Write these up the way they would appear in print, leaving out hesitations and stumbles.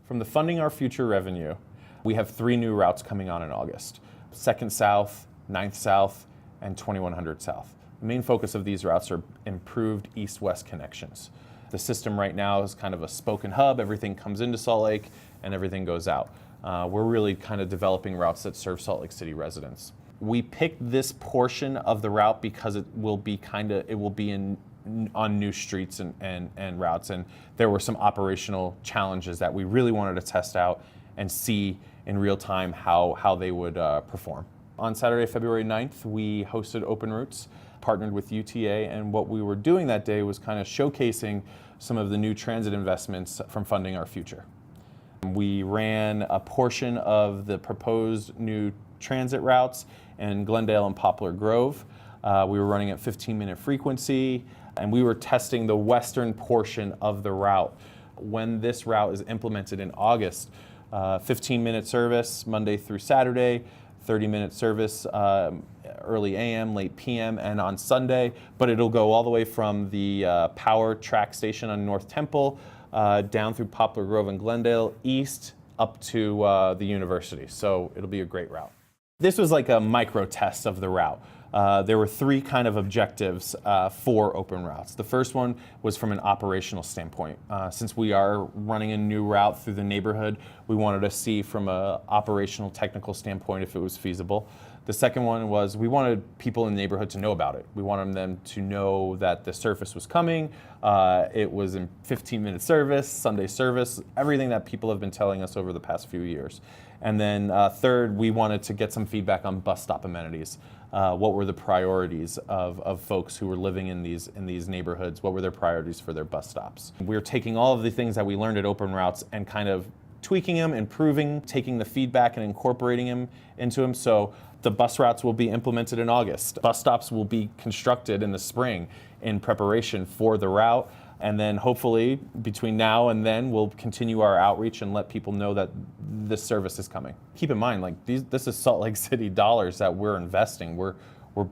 From the Funding Our Future revenue, we have 3 new routes coming on in August: 2nd South, 9th South, and 2100 South. The main focus of these routes are improved east-west connections. The system right now is kind of a spoke and hub. Everything comes into Salt Lake and everything goes out. We're really kind of developing routes that serve Salt Lake City residents. We picked this portion of the route because it will be on new streets and routes, and there were some operational challenges that we really wanted to test out and see in real time how they would perform. On Saturday, February 9th, we hosted Open Routes, partnered with UTA, and what we were doing that day was kind of showcasing some of the new transit investments from Funding Our Future. We ran a portion of the proposed new transit routes in Glendale and Poplar Grove. We were running at 15-minute frequency, and we were testing the western portion of the route. When this route is implemented in August, 15-minute service Monday through Saturday, 30-minute service early AM, late PM, and on Sunday, but it'll go all the way from the Power track station on North Temple down through Poplar Grove and Glendale, east up to the university. So it'll be a great route. This was like a micro test of the route. There were 3 kind of objectives for Open Routes. The first one was from an operational standpoint. Since we are running a new route through the neighborhood, we wanted to see from an operational technical standpoint if it was feasible. The second one was we wanted people in the neighborhood to know about it. We wanted them to know that the service was coming. It was in 15-minute service, Sunday service, everything that people have been telling us over the past few years. And then third, we wanted to get some feedback on bus stop amenities. What were the priorities of folks who were living in these neighborhoods? What were their priorities for their bus stops? We're taking all of the things that we learned at Open Routes and kind of tweaking them, improving, taking the feedback and incorporating them into them. So the bus routes will be implemented in August. Bus stops will be constructed in the spring in preparation for the route. And then hopefully between now and then, we'll continue our outreach and let people know that this service is coming. Keep in mind, like this is Salt Lake City dollars that we're investing. We're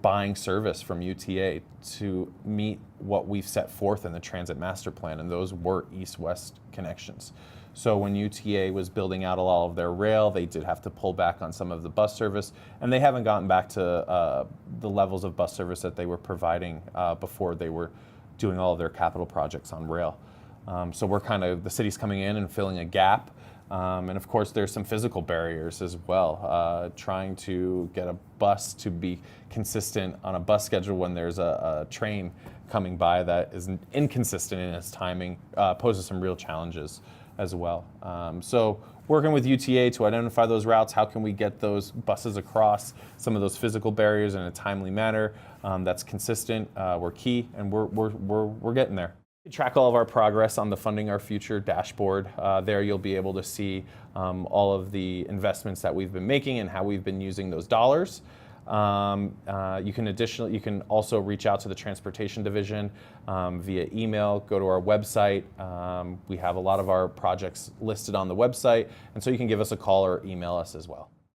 buying service from UTA to meet what we've set forth in the Transit Master Plan, and those were east-west connections. So when UTA was building out all of their rail, they did have to pull back on some of the bus service, and they haven't gotten back to the levels of bus service that they were providing before they were doing all of their capital projects on rail. So we're the city's coming in and filling a gap. And of course, there's some physical barriers as well. Trying to get a bus to be consistent on a bus schedule when there's a train coming by that is inconsistent in its timing poses some real challenges as well. So working with UTA to identify those routes, how can we get those buses across some of those physical barriers in a timely manner that's consistent, we're key, and we're getting there. You can track all of our progress on the Funding Our Future dashboard. There you'll be able to see all of the investments that we've been making and how we've been using those dollars. You can also reach out to the Transportation Division via email, go to our website. We have a lot of our projects listed on the website, and so you can give us a call or email us as well.